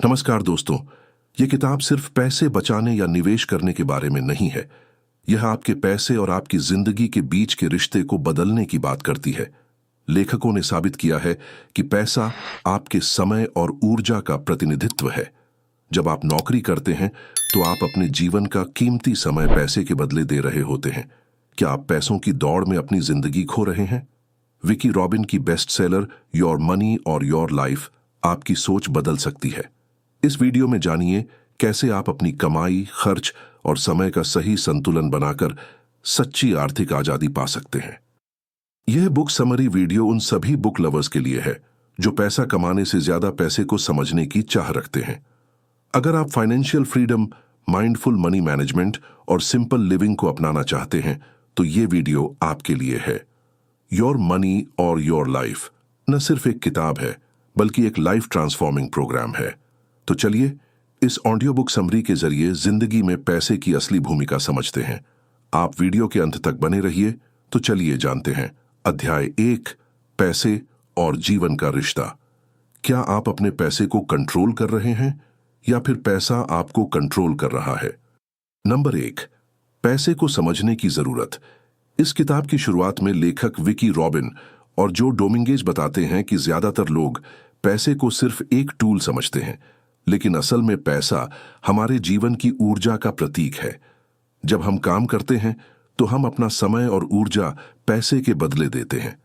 नमस्कार दोस्तों, ये किताब सिर्फ पैसे बचाने या निवेश करने के बारे में नहीं है। यह आपके पैसे और आपकी जिंदगी के बीच के रिश्ते को बदलने की बात करती है। लेखकों ने साबित किया है कि पैसा आपके समय और ऊर्जा का प्रतिनिधित्व है। जब आप नौकरी करते हैं तो आप अपने जीवन का कीमती समय पैसे के बदले दे रहे होते हैं। क्या आप पैसों की दौड़ में अपनी जिंदगी खो रहे हैं? विकी रॉबिन की बेस्ट सेलर योर मनी और योर लाइफ आपकी सोच बदल सकती है। इस वीडियो में जानिए कैसे आप अपनी कमाई, खर्च और समय का सही संतुलन बनाकर सच्ची आर्थिक आजादी पा सकते हैं। यह बुक समरी वीडियो उन सभी बुक लवर्स के लिए है जो पैसा कमाने से ज्यादा पैसे को समझने की चाह रखते हैं। अगर आप financial freedom, mindful money management और सिंपल लिविंग को अपनाना चाहते हैं तो ये वीडियो आपके लिए है। योर मनी और योर लाइफ न सिर्फ एक किताब है बल्कि एक लाइफ ट्रांसफॉर्मिंग प्रोग्राम है। तो चलिए इस ऑडियो बुक समरी के जरिए जिंदगी में पैसे की असली भूमिका समझते हैं। आप वीडियो के अंत तक बने रहिए। तो चलिए जानते हैं अध्याय 1, पैसे और जीवन का रिश्ता। क्या आप अपने पैसे को कंट्रोल कर रहे हैं या फिर पैसा आपको कंट्रोल कर रहा है? नंबर 1, पैसे को समझने की जरूरत। इस किताब की शुरुआत में लेखक विकी रॉबिन और जो डोमिंगेज बताते हैं कि ज्यादातर लोग पैसे को सिर्फ एक टूल समझते हैं, लेकिन असल में पैसा हमारे जीवन की ऊर्जा का प्रतीक है। जब हम काम करते हैं तो हम अपना समय और ऊर्जा पैसे के बदले देते हैं।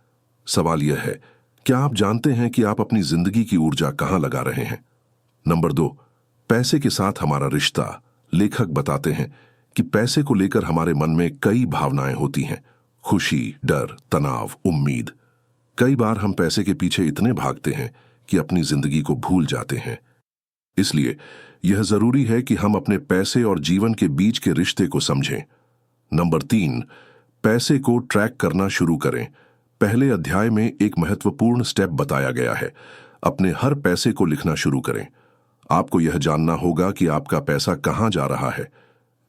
सवाल यह है, क्या आप जानते हैं कि आप अपनी जिंदगी की ऊर्जा कहां लगा रहे हैं? नंबर 2, पैसे के साथ हमारा रिश्ता। लेखक बताते हैं कि पैसे को लेकर हमारे मन में कई भावनाएं होती हैं, खुशी, डर, तनाव, उम्मीद। कई बार हम पैसे के पीछे इतने भागते हैं कि अपनी जिंदगी को भूल जाते हैं। इसलिए यह जरूरी है कि हम अपने पैसे और जीवन के बीच के रिश्ते को समझें। नंबर 3, पैसे को ट्रैक करना शुरू करें। पहले अध्याय में एक महत्वपूर्ण स्टेप बताया गया है। अपने हर पैसे को लिखना शुरू करें। आपको यह जानना होगा कि आपका पैसा कहां जा रहा है।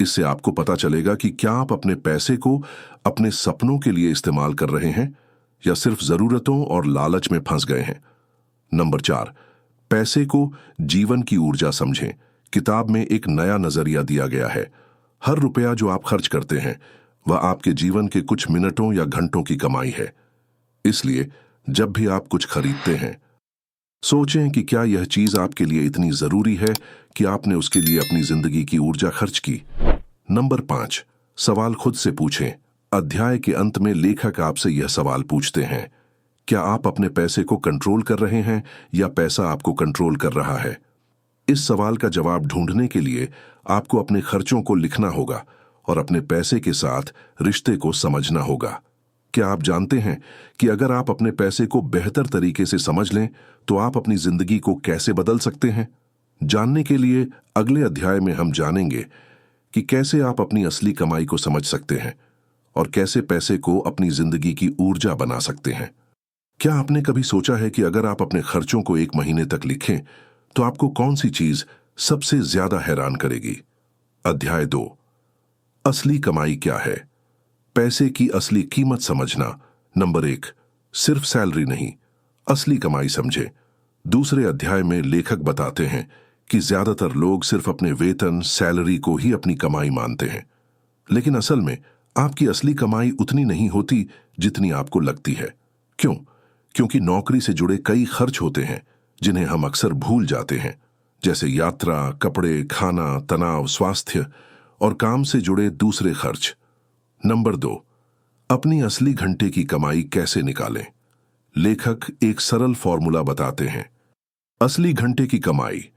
इससे आपको पता चलेगा कि क्या आप अपने पैसे को अपने सपनों के लिए इस्तेमाल कर रहे हैं या सिर्फ जरूरतों और लालच में फंस गए हैं। नंबर 4, पैसे को जीवन की ऊर्जा समझें। किताब में एक नया नजरिया दिया गया है। हर रुपया जो आप खर्च करते हैं वह आपके जीवन के कुछ मिनटों या घंटों की कमाई है। इसलिए जब भी आप कुछ खरीदते हैं, सोचें कि क्या यह चीज आपके लिए इतनी जरूरी है कि आपने उसके लिए अपनी जिंदगी की ऊर्जा खर्च की। नंबर 5, सवाल खुद से पूछें। अध्याय के अंत में लेखक आपसे यह सवाल पूछते हैं, क्या आप अपने पैसे को कंट्रोल कर रहे हैं या पैसा आपको कंट्रोल कर रहा है? इस सवाल का जवाब ढूंढने के लिए आपको अपने खर्चों को लिखना होगा और अपने पैसे के साथ रिश्ते को समझना होगा। क्या आप जानते हैं कि अगर आप अपने पैसे को बेहतर तरीके से समझ लें तो आप अपनी जिंदगी को कैसे बदल सकते हैं? जानने के लिए अगले अध्याय में हम जानेंगे कि कैसे आप अपनी असली कमाई को समझ सकते हैं और कैसे पैसे को अपनी जिंदगी की ऊर्जा बना सकते हैं। क्या आपने कभी सोचा है कि अगर आप अपने खर्चों को 1 महीने तक लिखें तो आपको कौन सी चीज सबसे ज्यादा हैरान करेगी? अध्याय 2, असली कमाई क्या है? पैसे की असली कीमत समझना। नंबर 1, सिर्फ सैलरी नहीं, असली कमाई समझें। दूसरे अध्याय में लेखक बताते हैं कि ज्यादातर लोग सिर्फ अपने वेतन, सैलरी को ही अपनी कमाई मानते हैं, लेकिन असल में आपकी असली कमाई उतनी नहीं होती जितनी आपको लगती है। क्यों? क्योंकि नौकरी से जुड़े कई खर्च होते हैं जिन्हें हम अक्सर भूल जाते हैं, जैसे यात्रा, कपड़े, खाना, तनाव, स्वास्थ्य और काम से जुड़े दूसरे खर्च। नंबर 2, अपनी असली घंटे की कमाई कैसे निकालें? लेखक एक सरल फॉर्मूला बताते हैं। असली घंटे की कमाई,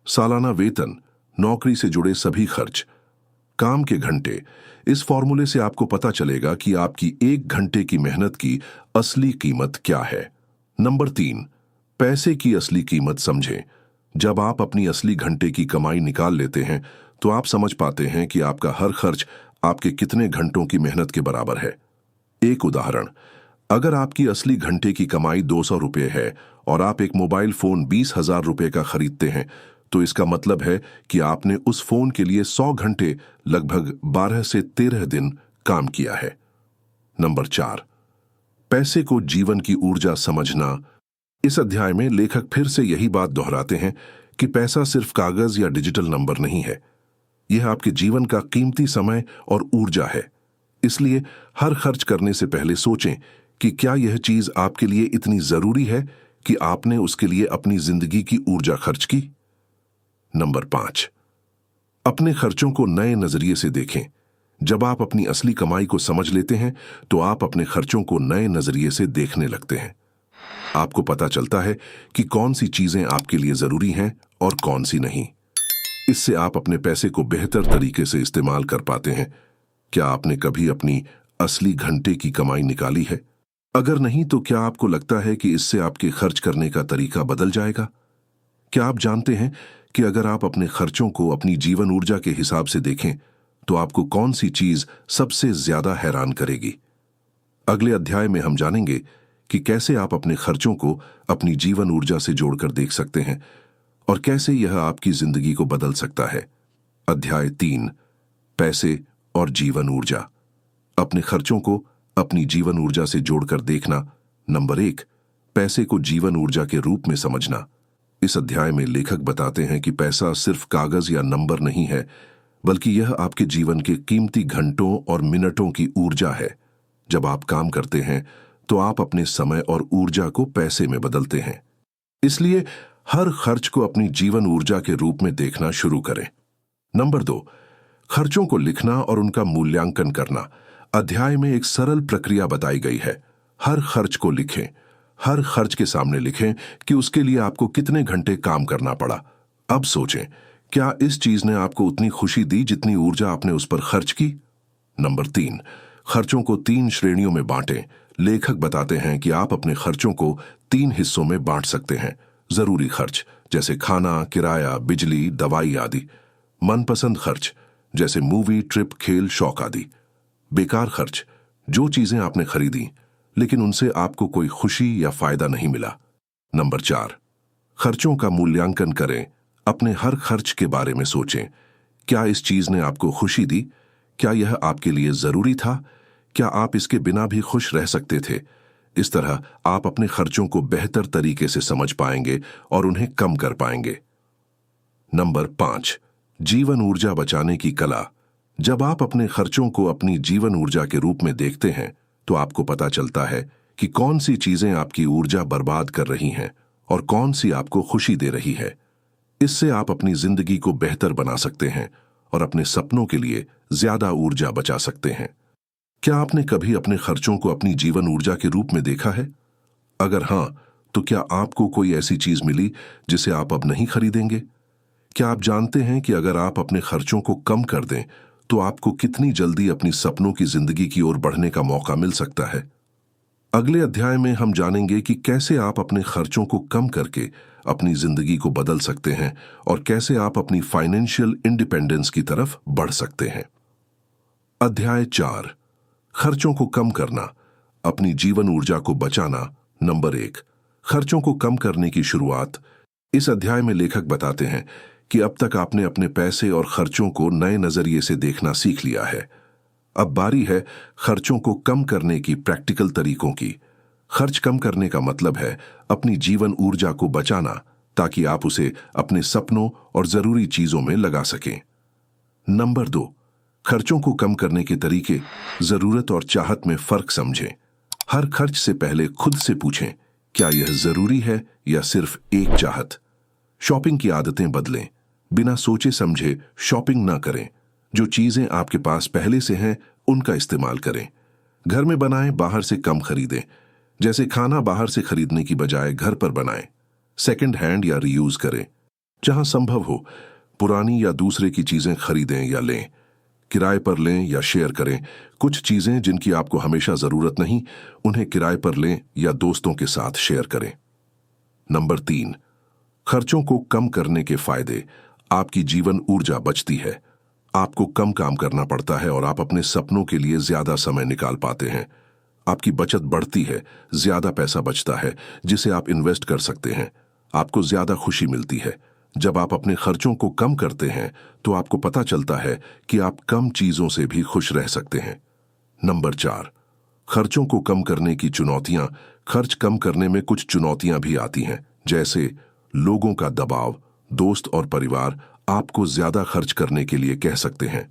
सालाना वेतन, नौकरी से जुड़े सभी खर्च, काम के घंटे। इस फॉर्मूले से आपको पता चलेगा कि आपकी 1 घंटे की मेहनत की असली कीमत क्या है। नंबर 3, पैसे की असली कीमत समझें। जब आप अपनी असली घंटे की कमाई निकाल लेते हैं तो आप समझ पाते हैं कि आपका हर खर्च आपके कितने घंटों की मेहनत के बराबर है। एक उदाहरण, अगर आपकी असली घंटे की कमाई 200 रुपये है और आप एक मोबाइल फोन 20,000 रुपये का खरीदते हैं तो इसका मतलब है कि आपने उस फोन के लिए 100 घंटे, लगभग 12 से 13 दिन काम किया है। नंबर 4, पैसे को जीवन की ऊर्जा समझना। इस अध्याय में लेखक फिर से यही बात दोहराते हैं कि पैसा सिर्फ कागज या डिजिटल नंबर नहीं है। यह आपके जीवन का कीमती समय और ऊर्जा है। इसलिए हर खर्च करने से पहले सोचें कि क्या यह चीज आपके लिए इतनी जरूरी है कि आपने उसके लिए अपनी जिंदगी की ऊर्जा खर्च की। नंबर 5, अपने खर्चों को नए नजरिए से देखें। जब आप अपनी असली कमाई को समझ लेते हैं तो आप अपने खर्चों को नए नजरिए से देखने लगते हैं। आपको पता चलता है कि कौन सी चीजें आपके लिए जरूरी हैं और कौन सी नहीं। इससे आप अपने पैसे को बेहतर तरीके से इस्तेमाल कर पाते हैं। क्या आपने कभी अपनी असली घंटे की कमाई निकाली है? अगर नहीं तो क्या आपको लगता है कि इससे आपके खर्च करने का तरीका बदल जाएगा? क्या आप जानते हैं कि अगर आप अपने खर्चों को अपनी जीवन ऊर्जा के हिसाब से देखें तो आपको कौन सी चीज सबसे ज्यादा हैरान करेगी? अगले अध्याय में हम जानेंगे कि कैसे आप अपने खर्चों को अपनी जीवन ऊर्जा से जोड़कर देख सकते हैं और कैसे यह आपकी जिंदगी को बदल सकता है। अध्याय 3, पैसे और जीवन ऊर्जा। अपने खर्चों को अपनी जीवन ऊर्जा से जोड़कर देखना। नंबर 1, पैसे को जीवन ऊर्जा के रूप में समझना। इस अध्याय में लेखक बताते हैं कि पैसा सिर्फ कागज या नंबर नहीं है, बल्कि यह आपके जीवन के कीमती घंटों और मिनटों की ऊर्जा है। जब आप काम करते हैं तो आप अपने समय और ऊर्जा को पैसे में बदलते हैं। इसलिए हर खर्च को अपनी जीवन ऊर्जा के रूप में देखना शुरू करें। नंबर 2, खर्चों को लिखना और उनका मूल्यांकन करना। अध्याय में एक सरल प्रक्रिया बताई गई है। हर खर्च को लिखें। हर खर्च के सामने लिखें कि उसके लिए आपको कितने घंटे काम करना पड़ा। अब सोचें, क्या इस चीज ने आपको उतनी खुशी दी जितनी ऊर्जा आपने उस पर खर्च की? नंबर 3, खर्चों को 3 श्रेणियों में बांटें। लेखक बताते हैं कि आप अपने खर्चों को 3 हिस्सों में बांट सकते हैं। जरूरी खर्च जैसे खाना, किराया, बिजली, दवाई आदि। मनपसंद खर्च जैसे मूवी, ट्रिप, खेल, शौक आदि। बेकार खर्च जो चीजें आपने खरीदी लेकिन उनसे आपको कोई खुशी या फायदा नहीं मिला। नंबर 4, खर्चों का मूल्यांकन करें। अपने हर खर्च के बारे में सोचें। क्या इस चीज ने आपको खुशी दी? क्या यह आपके लिए जरूरी था? क्या आप इसके बिना भी खुश रह सकते थे? इस तरह आप अपने खर्चों को बेहतर तरीके से समझ पाएंगे और उन्हें कम कर पाएंगे। नंबर 5, जीवन ऊर्जा बचाने की कला। जब आप अपने खर्चों को अपनी जीवन ऊर्जा के रूप में देखते हैं तो आपको पता चलता है कि कौन सी चीजें आपकी ऊर्जा बर्बाद कर रही हैं और कौन सी आपको खुशी दे रही है। इससे आप अपनी जिंदगी को बेहतर बना सकते हैं और अपने सपनों के लिए ज्यादा ऊर्जा बचा सकते हैं। क्या आपने कभी अपने खर्चों को अपनी जीवन ऊर्जा के रूप में देखा है? अगर हां, तो क्या आपको कोई ऐसी चीज मिली जिसे आप अब नहीं खरीदेंगे? क्या आप जानते हैं कि अगर आप अपने खर्चों को कम कर दें तो आपको कितनी जल्दी अपनी सपनों की जिंदगी की ओर बढ़ने का मौका मिल सकता है? अगले अध्याय में हम जानेंगे कि कैसे आप अपने खर्चों को कम करके अपनी जिंदगी को बदल सकते हैं और कैसे आप अपनी फाइनेंशियल इंडिपेंडेंस की तरफ बढ़ सकते हैं। अध्याय 4, खर्चों को कम करना, अपनी जीवन ऊर्जा को बचाना। नंबर 1, खर्चों को कम करने की शुरुआत। इस अध्याय में लेखक बताते हैं कि अब तक आपने अपने पैसे और खर्चों को नए नजरिए से देखना सीख लिया है। अब बारी है खर्चों को कम करने की प्रैक्टिकल तरीकों की। खर्च कम करने का मतलब है अपनी जीवन ऊर्जा को बचाना ताकि आप उसे अपने सपनों और जरूरी चीजों में लगा सकें। नंबर 2, खर्चों को कम करने के तरीके। जरूरत और चाहत में फर्क समझें। हर खर्च से पहले खुद से पूछें, क्या यह जरूरी है या सिर्फ एक चाहत? शॉपिंग की आदतें बदलें। बिना सोचे समझे शॉपिंग ना करें। जो चीजें आपके पास पहले से हैं उनका इस्तेमाल करें। घर में बनाएं, बाहर से कम खरीदें। जैसे खाना बाहर से खरीदने की बजाय घर पर बनाएं। सेकंड हैंड या रीयूज करें। जहां संभव हो पुरानी या दूसरे की चीजें खरीदें या लें। किराए पर लें या शेयर करें। कुछ चीजें जिनकी आपको हमेशा जरूरत नहीं, उन्हें किराए पर लें या दोस्तों के साथ शेयर करें। नंबर 3, खर्चों को कम करने के फायदे। आपकी जीवन ऊर्जा बचती है। आपको कम काम करना पड़ता है और आप अपने सपनों के लिए ज्यादा समय निकाल पाते हैं। आपकी बचत बढ़ती है, ज्यादा पैसा बचता है जिसे आप इन्वेस्ट कर सकते हैं। आपको ज्यादा खुशी मिलती है। जब आप अपने खर्चों को कम करते हैं तो आपको पता चलता है कि आप कम चीजों से भी खुश रह सकते हैं। नंबर 4, खर्चों को कम करने की चुनौतियां। खर्च कम करने में कुछ चुनौतियां भी आती हैं, जैसे लोगों का दबाव, दोस्त और परिवार आपको ज्यादा खर्च करने के लिए कह सकते हैं।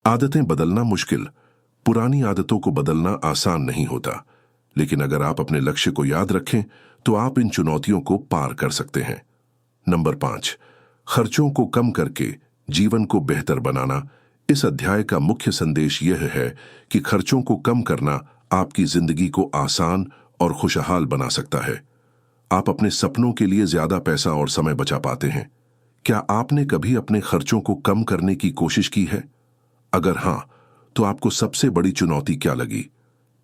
आदतें बदलना मुश्किल। पुरानी आदतों को बदलना आसान नहीं होता, लेकिन अगर आप अपने लक्ष्य को याद रखें तो आप इन चुनौतियों को पार कर सकते हैं। नंबर 5, खर्चों को कम करके जीवन को बेहतर बनाना। इस अध्याय का मुख्य संदेश यह है कि खर्चों को कम करना आपकी जिंदगी को आसान और खुशहाल बना सकता है। आप अपने सपनों के लिए ज्यादा पैसा और समय बचा पाते हैं। क्या आपने कभी अपने खर्चों को कम करने की कोशिश की है? अगर हां, तो आपको सबसे बड़ी चुनौती क्या लगी?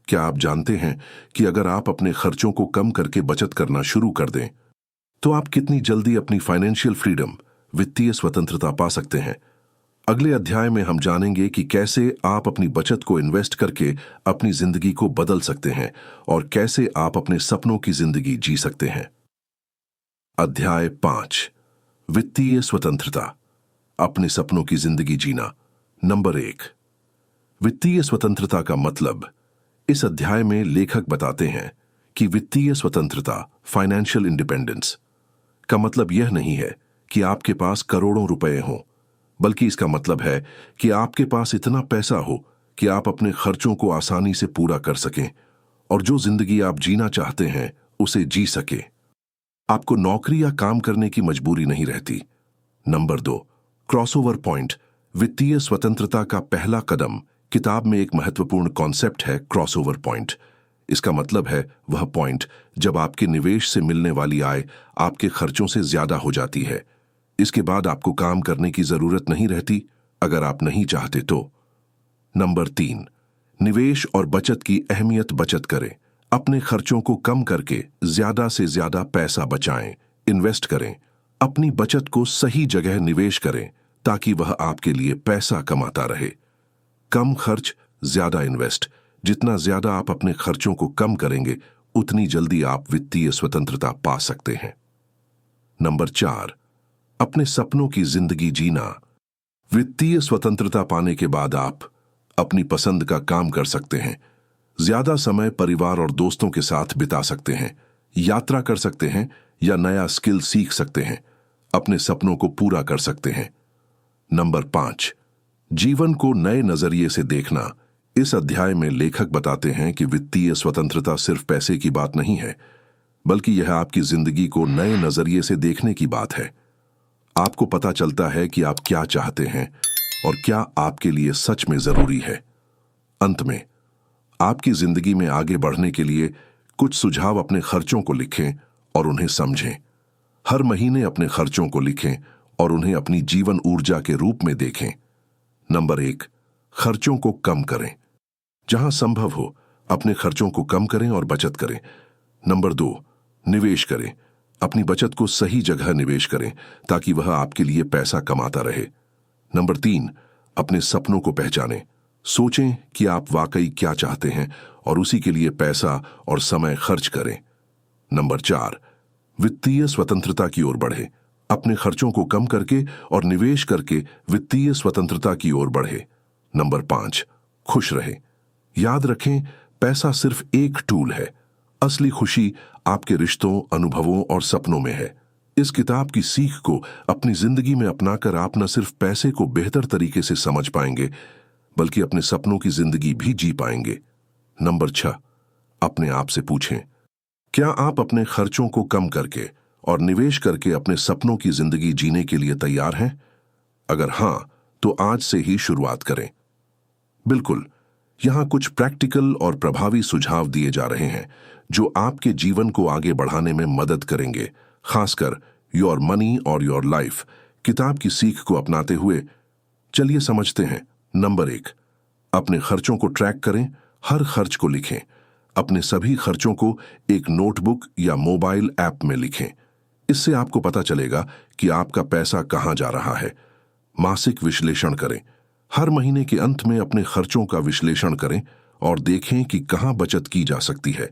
क्या आप जानते हैं कि अगर आप अपने खर्चों को कम करके बचत करना शुरू कर दें, तो आप कितनी जल्दी अपनी फाइनेंशियल फ्रीडम, वित्तीय स्वतंत्रता पा सकते हैं? अगले अध्याय में हम जानेंगे कि कैसे आप अपनी बचत को इन्वेस्ट करके अपनी जिंदगी को बदल सकते हैं और कैसे आप अपने सपनों की जिंदगी जी सकते हैं। अध्याय 5, वित्तीय स्वतंत्रता, अपने सपनों की जिंदगी जीना। नंबर 1, वित्तीय स्वतंत्रता का मतलब। इस अध्याय में लेखक बताते हैं कि वित्तीय स्वतंत्रता, फाइनेंशियल इंडिपेंडेंस का मतलब यह नहीं है कि आपके पास करोड़ों रुपए हों, बल्कि इसका मतलब है कि आपके पास इतना पैसा हो कि आप अपने खर्चों को आसानी से पूरा कर सकें और जो जिंदगी आप जीना चाहते हैं उसे जी सके। आपको नौकरी या काम करने की मजबूरी नहीं रहती। Number 2, crossover point. वित्तीय स्वतंत्रता का पहला कदम। किताब में एक महत्वपूर्ण कॉन्सेप्ट है क्रॉसओवर पॉइंट। इसका मतलब है वह पॉइंट जब आपके निवेश से मिलने वाली आय आपके खर्चों से ज्यादा हो जाती है। इसके बाद आपको काम करने की जरूरत नहीं रहती, अगर आप नहीं चाहते तो। नंबर 3, निवेश और बचत की अहमियत। बचत करें, अपने खर्चों को कम करके ज्यादा से ज्यादा पैसा बचाएं, इन्वेस्ट करें। अपनी बचत को सही जगह निवेश करें ताकि वह आपके लिए पैसा कमाता रहे। कम खर्च, ज्यादा इन्वेस्ट। जितना ज्यादा आप अपने खर्चों को कम करेंगे, उतनी जल्दी आप वित्तीय स्वतंत्रता पा सकते हैं। नंबर 4, अपने सपनों की जिंदगी जीना। वित्तीय स्वतंत्रता पाने के बाद आप अपनी पसंद का काम कर सकते हैं, ज्यादा समय परिवार और दोस्तों के साथ बिता सकते हैं, यात्रा कर सकते हैं या नया स्किल सीख सकते हैं, अपने सपनों को पूरा कर सकते हैं। नंबर 5, जीवन को नए नजरिए से देखना। इस अध्याय में लेखक बताते हैं कि वित्तीय स्वतंत्रता सिर्फ पैसे की बात नहीं है, बल्कि यह आपकी जिंदगी को नए नजरिए से देखने की बात है। आपको पता चलता है कि आप क्या चाहते हैं और क्या आपके लिए सच में जरूरी है। अंत में, आपकी जिंदगी में आगे बढ़ने के लिए कुछ सुझाव। अपने खर्चों को लिखें और उन्हें समझें। हर महीने अपने खर्चों को लिखें और उन्हें अपनी जीवन ऊर्जा के रूप में देखें। नंबर 1, खर्चों को कम करें। जहां संभव हो, अपने खर्चों को कम करें और बचत करें। नंबर 2, निवेश करें। अपनी बचत को सही जगह निवेश करें ताकि वह आपके लिए पैसा कमाता रहे। नंबर 3, अपने सपनों को पहचानें। सोचें कि आप वाकई क्या चाहते हैं और उसी के लिए पैसा और समय खर्च करें। नंबर 4, वित्तीय स्वतंत्रता की ओर बढ़ें। अपने खर्चों को कम करके और निवेश करके वित्तीय स्वतंत्रता की ओर बढ़े। नंबर 5, खुश रहें। याद रखें, पैसा सिर्फ एक टूल है, असली खुशी आपके रिश्तों, अनुभवों और सपनों में है। इस किताब की सीख को अपनी जिंदगी में अपनाकर आप न सिर्फ पैसे को बेहतर तरीके से समझ पाएंगे, बल्कि अपने सपनों की जिंदगी भी जी पाएंगे। नंबर 6, अपने आप से पूछें, क्या आप अपने खर्चों को कम करके और निवेश करके अपने सपनों की जिंदगी जीने के लिए तैयार हैं? अगर हां, तो आज से ही शुरुआत करें। बिल्कुल, यहां कुछ प्रैक्टिकल और प्रभावी सुझाव दिए जा रहे हैं जो आपके जीवन को आगे बढ़ाने में मदद करेंगे, खासकर योर मनी और योर लाइफ किताब की सीख को अपनाते हुए। चलिए समझते हैं। नंबर 1, अपने खर्चों को ट्रैक करें। हर खर्च को लिखें। अपने सभी खर्चों को एक नोटबुक या मोबाइल ऐप में लिखें। इससे आपको पता चलेगा कि आपका पैसा कहां जा रहा है। मासिक विश्लेषण करें। हर महीने के अंत में अपने खर्चों का विश्लेषण करें और देखें कि कहां बचत की जा सकती है।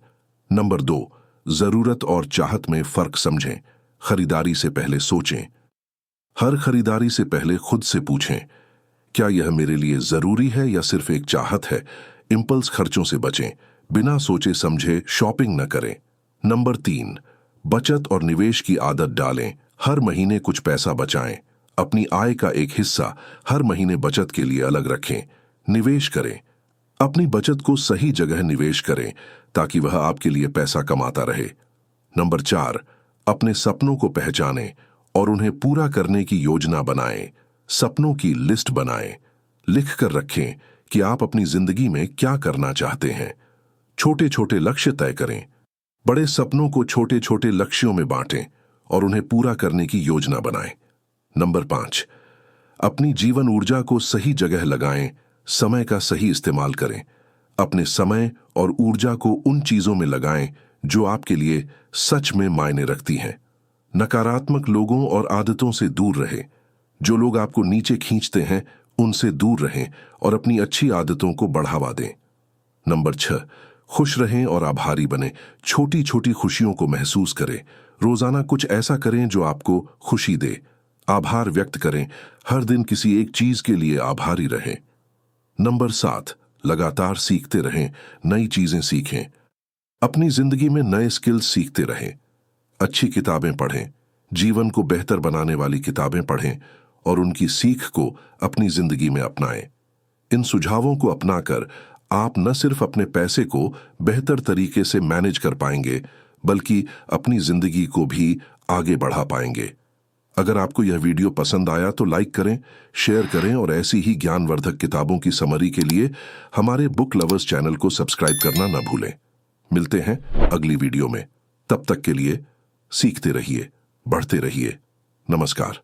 नंबर 2, जरूरत और चाहत में फर्क समझें। खरीदारी से पहले सोचें। हर खरीदारी से पहले खुद से पूछें, क्या यह मेरे लिए जरूरी है या सिर्फ एक चाहत है? इंपल्स खर्चों से बचें। बिना सोचे समझे शॉपिंग न करें। नंबर 3, बचत और निवेश की आदत डालें। हर महीने कुछ पैसा बचाएं। अपनी आय का एक हिस्सा हर महीने बचत के लिए अलग रखें। निवेश करें। अपनी बचत को सही जगह निवेश करें ताकि वह आपके लिए पैसा कमाता रहे। नंबर 4, अपने सपनों को पहचानें और उन्हें पूरा करने की योजना बनाएं। सपनों की लिस्ट बनाएं। लिख कर रखें कि आप अपनी जिंदगी में क्या करना चाहते हैं। छोटे छोटे लक्ष्य तय करें। बड़े सपनों को छोटे छोटे लक्ष्यों में बांटें और उन्हें पूरा करने की योजना बनाएं। नंबर 5, अपनी जीवन ऊर्जा को सही जगह लगाएं। समय का सही इस्तेमाल करें। अपने समय और ऊर्जा को उन चीजों में लगाएं जो आपके लिए सच में मायने रखती हैं। नकारात्मक लोगों और आदतों से दूर रहें। जो लोग आपको नीचे खींचते हैं उनसे दूर रहें और अपनी अच्छी आदतों को बढ़ावा दें। नंबर 6, खुश रहें और आभारी बनें। छोटी छोटी खुशियों को महसूस करें। रोजाना कुछ ऐसा करें जो आपको खुशी दे। आभार व्यक्त करें। हर दिन किसी एक चीज के लिए आभारी रहें। नंबर 7, लगातार सीखते रहें। नई चीजें सीखें। अपनी जिंदगी में नए स्किल्स सीखते रहें। अच्छी किताबें पढ़ें। जीवन को बेहतर बनाने वाली किताबें पढ़ें और उनकी सीख को अपनी जिंदगी में अपनाएं। इन सुझावों को अपनाकर आप न सिर्फ अपने पैसे को बेहतर तरीके से मैनेज कर पाएंगे बल्कि अपनी जिंदगी को भी आगे बढ़ा पाएंगे। अगर आपको यह वीडियो पसंद आया तो लाइक करें, शेयर करें और ऐसी ही ज्ञानवर्धक किताबों की समरी के लिए हमारे बुक लवर्स चैनल को सब्सक्राइब करना न भूलें। मिलते हैं अगली वीडियो में। तब तक के लिए सीखते रहिए, बढ़ते रहिए। नमस्कार।